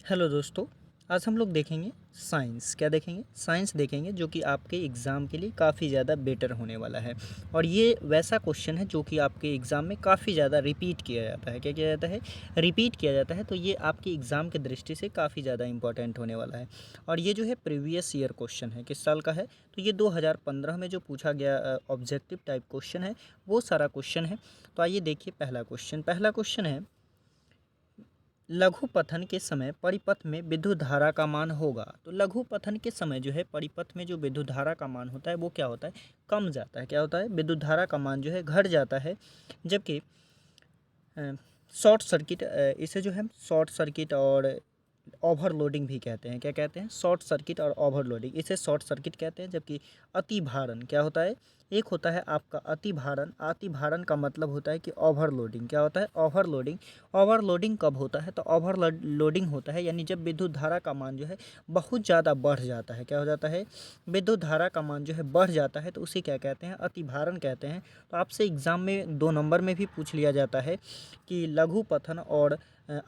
Hello दोस्तों। आज हम लोग देखेंगे साइंस। क्या देखेंगे? साइंस देखेंगे, जो कि आपके एग्ज़ाम के लिए काफ़ी ज़्यादा बेटर होने वाला है। और ये वैसा क्वेश्चन है जो कि आपके एग्ज़ाम में काफ़ी ज़्यादा रिपीट किया जाता है। क्या किया जाता है? रिपीट किया जाता है। तो ये आपके एग्ज़ाम की दृष्टि से काफ़ी ज़्यादा इंपॉर्टेंट होने वाला है। और ये जो है प्रीवियस ईयर क्वेश्चन है। किस साल का है? तो ये 2015 में जो पूछा गया ऑब्जेक्टिव टाइप क्वेश्चन है, वो सारा क्वेश्चन है। तो आइए देखिए पहला क्वेश्चन है, लघु पथन के समय परिपथ में विद्युत धारा का मान होगा। तो लघु पथन के समय जो है परिपथ में जो विद्युत धारा का मान होता है वो क्या होता है? कम जाता है। क्या होता है? विद्युत धारा का मान जो है घट जाता है। जबकि शॉर्ट सर्किट, इसे जो है शॉर्ट सर्किट और ओवरलोडिंग भी कहते हैं। क्या कहते हैं? शॉर्ट सर्किट और ओवरलोडिंग। इसे शॉर्ट सर्किट कहते हैं। जबकि अतिभारण क्या होता है? एक होता है आपका अतिभारण। अतिभारण का मतलब होता है कि ओवरलोडिंग। क्या होता है? ओवरलोडिंग। ओवरलोडिंग कब होता है? तो ओवरलोडिंग होता है यानी जब विद्युत धारा का मान जो है बहुत ज़्यादा बढ़ जाता है। क्या हो जाता है? विद्युत धारा का मान जो है बढ़ जाता है, तो उसे क्या कहते हैं? अतिभारण कहते हैं। तो आपसे एग्जाम में 2 नंबर में भी पूछ लिया जाता है कि लघु पथन और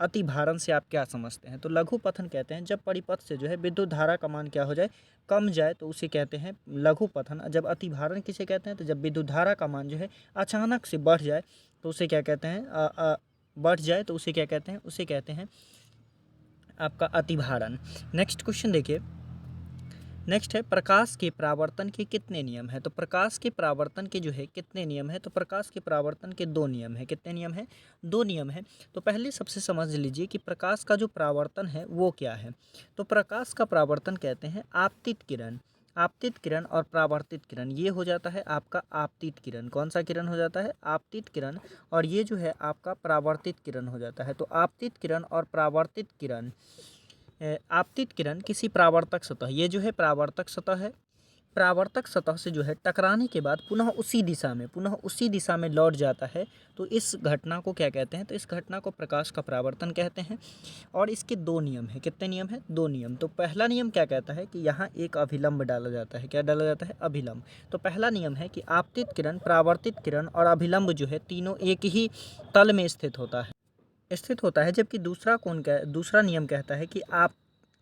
अतिभारण से आप क्या समझते हैं? तो लघु पथन कहते हैं जब परिपथ से जो है विद्युत धारा का मान क्या हो जाए? कम जाए, तो उसे कहते हैं लघु पथन। जब अतिभारण किसे कहते हैं? तो जब विद्युत धारा का मान जो है अचानक से बढ़ जाए, तो उसे क्या कहते हैं? बढ़ जाए तो उसे क्या कहते हैं? उसे कहते हैं आपका अतिभारण। नेक्स्ट क्वेश्चन देखिए। नेक्स्ट है, प्रकाश के परावर्तन के कितने नियम हैं? तो प्रकाश के परावर्तन के जो है कितने नियम है? तो प्रकाश के परावर्तन के 2 नियम है। कितने नियम है? 2 नियम है। तो पहले सबसे समझ लीजिए कि प्रकाश का जो परावर्तन है वो क्या है। तो प्रकाश का परावर्तन कहते हैं आपतित किरण। आपतित किरण और परावर्तित किरण, ये हो जाता है आपका आपतित किरण। कौन सा किरण हो जाता है? आपतित किरण। और ये जो है आपका परावर्तित किरण हो जाता है। तो आपतित किरण और परावर्तित किरण, आपतित किरण किसी परावर्तक सतह, ये जो है परावर्तक सतह है, परावर्तक सतह से जो है टकराने के बाद पुनः उसी दिशा में लौट जाता है। तो इस घटना को क्या कहते हैं? तो इस घटना को प्रकाश का परावर्तन कहते हैं। और इसके 2 नियम हैं। कितने नियम हैं? 2 नियम। तो पहला नियम क्या कहता है कि यहाँ एक अभिलंब डाला जाता है। क्या डाला जाता है? अभिलंब। तो पहला नियम है कि आपतित किरण, परावर्तित किरण और अभिलंब जो है तीनों एक ही तल में स्थित होता है। जबकि दूसरा नियम कहता है कि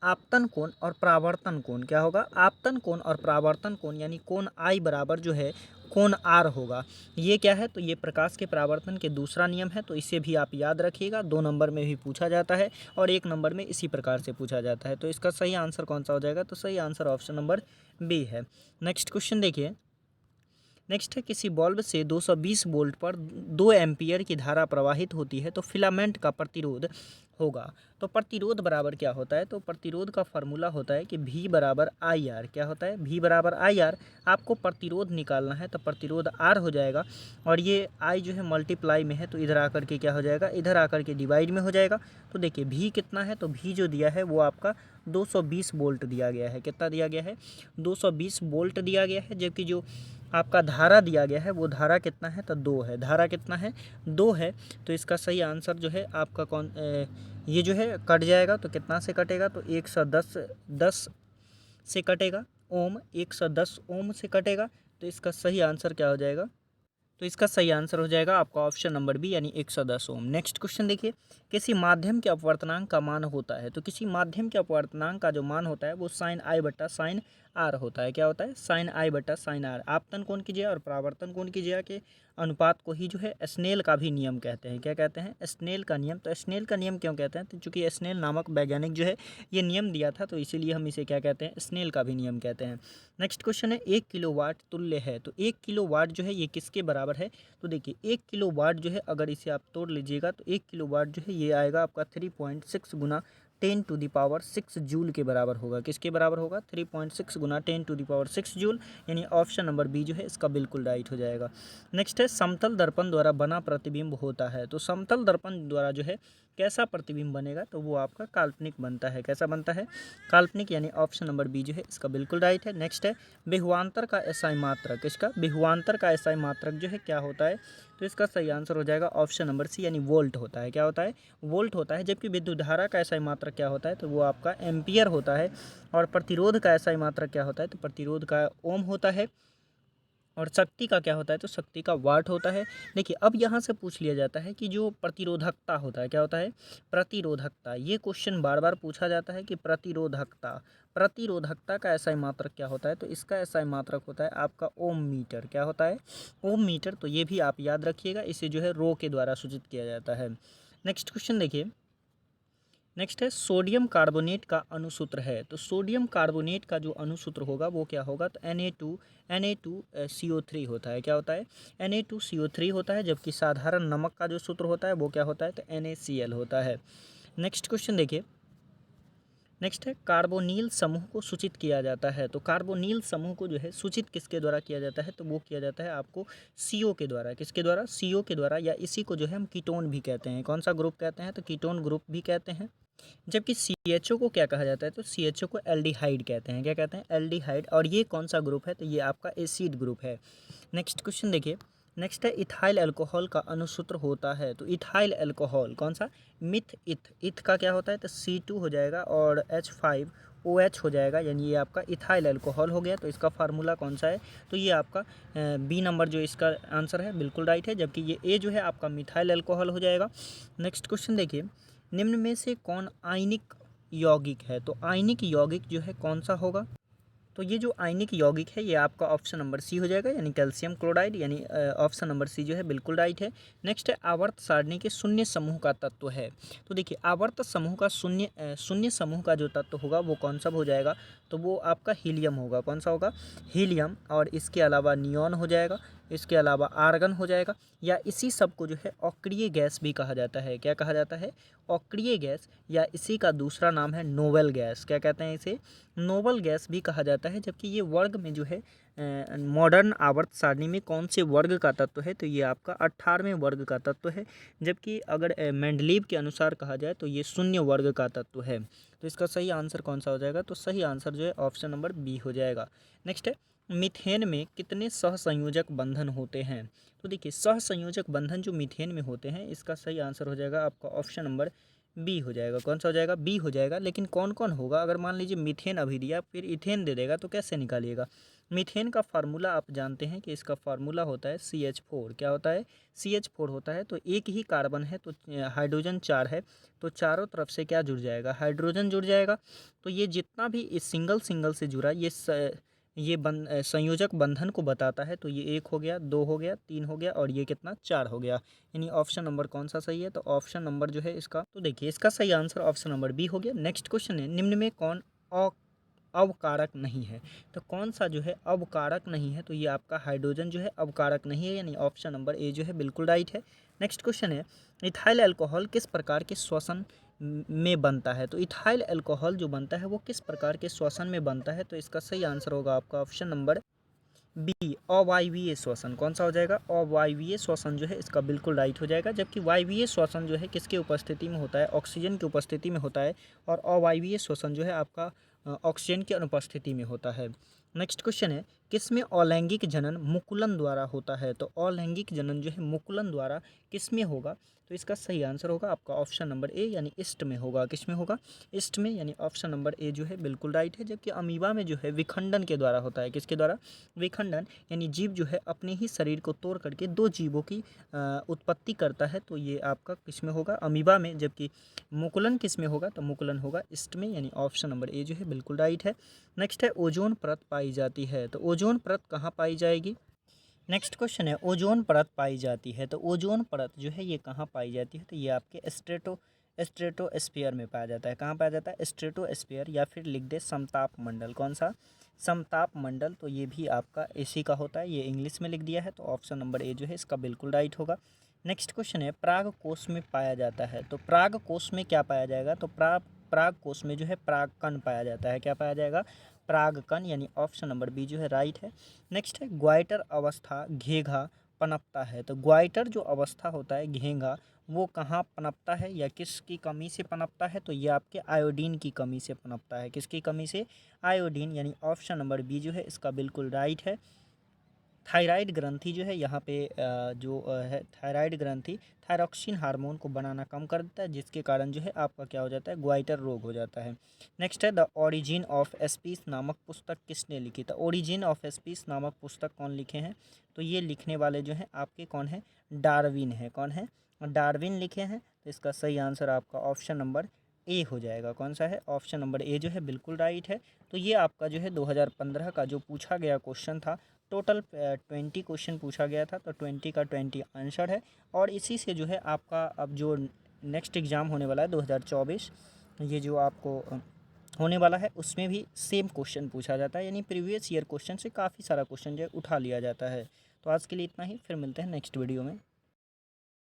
आपतन कोण और परावर्तन कोण क्या होगा? आपतन कोण और परावर्तन कोण यानी कोण आई बराबर जो है कोण आर होगा। ये क्या है? तो ये प्रकाश के परावर्तन के दूसरा नियम है। तो इसे भी आप याद रखिएगा। 2 नंबर में भी पूछा जाता है और 1 नंबर में इसी प्रकार से पूछा जाता है। तो इसका सही आंसर कौन सा हो जाएगा? तो सही आंसर ऑप्शन नंबर बी है। नेक्स्ट क्वेश्चन देखिए। नेक्स्ट है, किसी बल्ब से 220 वोल्ट पर 2 एम्पियर की धारा प्रवाहित होती है तो फिलामेंट का प्रतिरोध होगा। तो प्रतिरोध बराबर क्या होता है? तो प्रतिरोध का फार्मूला होता है कि V बराबर आई आर। क्या होता है? V बराबर आई आर। आपको प्रतिरोध निकालना है तो प्रतिरोध R हो जाएगा। और ये I जो है मल्टीप्लाई में है, तो इधर आकर के क्या हो जाएगा? इधर आकर के डिवाइड में हो जाएगा। तो देखिए V कितना है? तो V जो दिया है वो आपका 220 वोल्ट दिया गया है। कितना दिया गया है? 220 वोल्ट दिया गया है। जबकि जो आपका धारा दिया गया है वो धारा कितना है? तो 2 है। धारा कितना है? 2 है। तो इसका सही आंसर जो है आपका ये जो है कट जाएगा। तो कितना से कटेगा? तो 110 से कटेगा। ओम 110 ओम से कटेगा। तो इसका सही आंसर क्या हो जाएगा? तो इसका सही आंसर हो जाएगा आपका ऑप्शन नंबर बी यानी 110 ओम। नेक्स्ट क्वेश्चन देखिए। किसी माध्यम के अपवर्तनांक का मान होता है। तो किसी माध्यम के अपवर्तनांक का जो मान होता है वो साइन आई बट्टा साइन आर होता है। क्या होता है? साइन आई बट्टा साइन आर। आपतन कोण की जगह और परावर्तन कोण की जगह के अनुपात को ही जो है स्नेल का भी नियम कहते हैं। क्या कहते हैं? स्नेल का नियम। तो स्नेल का नियम क्यों कहते हैं? तो चूंकि स्नेल नामक वैज्ञानिक जो है ये नियम दिया था, तो इसीलिए हम इसे क्या कहते हैं? स्नेल का भी नियम कहते हैं। नेक्स्ट क्वेश्चन है, 1 किलोवाट तुल्य है। तो 1 किलोवाट जो है ये किसके बराबर है? तो देखिए 1 किलोवाट जो है अगर इसे आप तोड़ लीजिएगा तो 1 किलोवाट जो है ये आएगा आपका 3.6 गुना 10⁻6 जूल के बराबर होगा। किसके बराबर होगा? 3.6 गुना 10⁻6 जूल। यानी ऑप्शन नंबर बी जो है इसका बिल्कुल राइट हो जाएगा। नेक्स्ट है, समतल दर्पण द्वारा बना प्रतिबिंब होता है। तो समतल दर्पण द्वारा जो है कैसा प्रतिबिंब बनेगा? तो वो आपका काल्पनिक बनता है। कैसा बनता है? काल्पनिक। यानी ऑप्शन नंबर बी जो है इसका बिल्कुल राइट है। नेक्स्ट है, विभवांतर का एसआई मात्रक। इसका विभवांतर का एसआई मात्रक जो है क्या होता है? तो इसका सही आंसर हो जाएगा ऑप्शन नंबर सी यानी वोल्ट होता है। क्या होता है? वोल्ट होता है। जबकि विद्युत धारा का एसआई मात्रक क्या होता है? तो वो आपका एम्पियर होता है। और प्रतिरोध का एसआई मात्रक क्या होता है? तो प्रतिरोध का ओम होता है। और शक्ति का क्या होता है, तो शक्ति का वाट होता है। देखिए अब यहाँ से पूछ लिया जाता है कि जो प्रतिरोधकता होता है, क्या होता है, प्रतिरोधकता। ये क्वेश्चन बार बार पूछा जाता है कि प्रतिरोधकता, प्रतिरोधकता का एसआई मात्रक क्या होता है, तो इसका एसआई मात्रक होता है आपका ओम मीटर। क्या होता है, ओम मीटर। तो ये भी आप याद रखिएगा, इसे जो है रो के द्वारा सूचित किया जाता है। नेक्स्ट क्वेश्चन देखिए, नेक्स्ट है सोडियम कार्बोनेट का अणुसूत्र है। तो सोडियम कार्बोनेट का जो अणुसूत्र होगा वो क्या होगा, तो Na2CO3 होता है। क्या होता है, Na2CO3 होता है। जबकि साधारण नमक का जो सूत्र होता है वो क्या होता है, तो NaCl होता है। नेक्स्ट क्वेश्चन देखिए, नेक्स्ट है कार्बोनिल समूह को सूचित किया जाता है। तो कार्बोनिल समूह को जो है सूचित किसके द्वारा किया जाता है, तो वो किया जाता है आपको CO के द्वारा। किसके द्वारा, CO के द्वारा, या इसी को जो है हम कीटोन भी कहते हैं। कौन सा ग्रुप कहते हैं, तो कीटोन ग्रुप भी कहते हैं। जबकि CHO को क्या कहा जाता है, तो CHO को एल्डिहाइड कहते हैं। क्या कहते हैं, एल्डिहाइड। और ये कौन सा ग्रुप है, तो ये आपका एसिड ग्रुप है। नेक्स्ट क्वेश्चन देखिए, नेक्स्ट है इथाइल अल्कोहल का अणुसूत्र होता है। तो इथाइल अल्कोहल कौन सा, मिथ इथ, इथ का क्या होता है, तो C2 हो जाएगा और H5OH हो जाएगा, यानी ये आपका इथाइल अल्कोहल हो गया। तो इसका फार्मूला कौन सा है, तो ये आपका बी नंबर जो इसका आंसर है बिल्कुल राइट है। जबकि ये ए जो है आपका मिथाइल अल्कोहल हो जाएगा। नेक्स्ट क्वेश्चन देखिए, निम्न में से कौन आयनिक यौगिक है। तो आयनिक यौगिक जो है कौन सा होगा, तो ये जो आयनिक यौगिक है ये आपका ऑप्शन नंबर सी हो जाएगा, यानी कैल्शियम क्लोराइड, यानी ऑप्शन नंबर सी जो है बिल्कुल राइट है। नेक्स्ट है आवर्त सारणी के शून्य समूह का तत्व है। तो देखिए आवर्त समूह का शून्य समूह का जो तत्व होगा वो कौन सा हो जाएगा, तो वो आपका हीलियम होगा। कौन सा होगा, हीलियम। और इसके अलावा नियॉन हो जाएगा, इसके अलावा आर्गन हो जाएगा, या इसी सब को जो है अक्रिय गैस भी कहा जाता है। क्या कहा जाता है, अक्रिय गैस, या इसी का दूसरा नाम है नोबल गैस। क्या कहते हैं इसे, नोबल गैस भी कहा जाता है। जबकि ये वर्ग में जो है मॉडर्न आवर्त सारणी में कौन से वर्ग का तत्व है, तो ये आपका 18वें वर्ग का तत्व है। जबकि अगर मेंडलीव के अनुसार कहा जाए तो ये शून्य वर्ग का तत्व है। तो इसका सही आंसर कौन सा हो जाएगा, तो सही आंसर जो है ऑप्शन नंबर बी हो जाएगा। नेक्स्ट है मीथेन में कितने सहसंयोजक बंधन होते हैं। तो देखिए सहसंयोजक बंधन जो मीथेन में होते हैं, इसका सही आंसर हो जाएगा आपका ऑप्शन नंबर बी हो जाएगा। कौन सा हो जाएगा, बी हो जाएगा। लेकिन कौन कौन होगा, अगर मान लीजिए मीथेन अभी दिया फिर इथेन दे देगा तो कैसे निकालिएगा। मीथेन का फार्मूला आप जानते हैं कि इसका फार्मूला होता है CH4। क्या होता है, CH4 होता है। तो एक ही कार्बन है तो हाइड्रोजन 4 है, तो चारों तरफ से क्या जुड़ जाएगा, हाइड्रोजन जुड़ जाएगा। तो ये जितना भी इस सिंगल सिंगल से जुड़ा ये संयोजक बंधन को बताता है। तो ये 1 हो गया, 2 हो गया, 3 हो गया, और ये कितना, 4 हो गया। यानी ऑप्शन नंबर कौन सा सही है, तो ऑप्शन नंबर जो है इसका, तो देखिए इसका सही आंसर ऑप्शन नंबर बी हो गया। नेक्स्ट क्वेश्चन है निम्न में कौन अवकारक नहीं है। तो कौन सा जो है अवकारक नहीं है, तो ये आपका हाइड्रोजन जो है अवकारक नहीं है, यानी ऑप्शन नंबर ए जो है बिल्कुल राइट है। नेक्स्ट क्वेश्चन है इथाइल अल्कोहल किस प्रकार के श्वसन में बनता है। तो इथाइल अल्कोहल जो बनता है वो किस प्रकार के श्वसन में बनता है, तो इसका सही आंसर होगा आपका ऑप्शन नंबर बी, अवायवीय श्वसन। कौन सा हो जाएगा, अवायवीय श्वसन जो है इसका बिल्कुल राइट हो जाएगा। जबकि वायवीय श्वसन जो है किसके उपस्थिति में होता है, ऑक्सीजन की उपस्थिति में होता है। और अवायवीय श्वसन जो है आपका ऑक्सीजन की अनुपस्थिति में होता है। नेक्स्ट क्वेश्चन है किसमें अलैंगिक जनन मुकुलन द्वारा होता है। तो अलैंगिक जनन जो है मुकुलन द्वारा किसमें होगा, तो इसका सही आंसर होगा आपका ऑप्शन नंबर ए, यानी ईस्ट में होगा। किस में होगा, ईस्ट में, यानी ऑप्शन नंबर ए जो है बिल्कुल राइट है। जबकि अमीबा में जो है विखंडन के द्वारा होता है। किसके द्वारा, विखंडन, यानी जीव जो है अपने ही शरीर को तोड़ करके दो जीवों की उत्पत्ति करता है। तो ये आपका किस में होगा, अमीबा में। जबकि मुकुलन किस में होगा, तो मुकुलन होगा ईस्ट में, यानी ऑप्शन नंबर ए जो है बिल्कुल राइट है। नेक्स्ट है ओजोन परत पाई जाती है। तो ओजोन परत कहाँ पाई जाएगी। नेक्स्ट क्वेश्चन है ओजोन परत पाई जाती है। तो ओजोन परत जो है ये कहाँ पाई जाती है, तो ये आपके स्ट्रेटोस्फीयर में पाया जाता है। कहाँ पाया जाता है, स्ट्रेटोस्फीयर, या फिर लिख दे समताप मंडल। कौन सा, समताप मंडल। तो ये भी आपका एसी का होता है, ये इंग्लिश में लिख दिया है। तो ऑप्शन नंबर ए जो है इसका बिल्कुल राइट होगा। नेक्स्ट क्वेश्चन है प्राग कोष में पाया जाता है। तो प्राग कोष में क्या पाया जाएगा, तो प्राग कोष में जो है प्रागकण पाया जाता है। क्या पाया जाएगा, प्रागकण, यानी ऑप्शन नंबर बी जो है राइट है। नेक्स्ट है ग्वाइटर अवस्था घेघा पनपता है। तो ग्वाइटर जो अवस्था होता है घेघा, वो कहाँ पनपता है या किसकी कमी से पनपता है, तो ये आपके आयोडीन की कमी से पनपता है। किसकी कमी से, आयोडीन, यानी ऑप्शन नंबर बी जो है इसका बिल्कुल राइट है। थायराइड ग्रंथि जो है यहाँ पे है थायराइड ग्रंथि थायरॉक्सिन हार्मोन को बनाना कम कर देता है, जिसके कारण जो है आपका क्या हो जाता है, ग्वाइटर रोग हो जाता है। नेक्स्ट है द ओरिजिन ऑफ स्पीस नामक पुस्तक किसने लिखी था। ओरिजिन ऑफ स्पीस नामक पुस्तक कौन लिखे हैं, तो ये लिखने वाले जो हैं आपके कौन है, डार्विन है। कौन है, डार्विन लिखे हैं। तो इसका सही आंसर आपका ऑप्शन नंबर ए हो जाएगा। कौन सा है, ऑप्शन नंबर ए जो है बिल्कुल राइट है। तो ये आपका जो है 2015 का जो पूछा गया क्वेश्चन था, टोटल 20 क्वेश्चन पूछा गया था, तो 20 का 20 आंसर है। और इसी से जो है आपका अब जो नेक्स्ट एग्ज़ाम होने वाला है 2024, ये जो आपको होने वाला है, उसमें भी सेम क्वेश्चन पूछा जाता है, यानी प्रीवियस ईयर क्वेश्चन से काफ़ी सारा क्वेश्चन जो है उठा लिया जाता है। तो आज के लिए इतना ही, फिर मिलते हैं नेक्स्ट वीडियो में।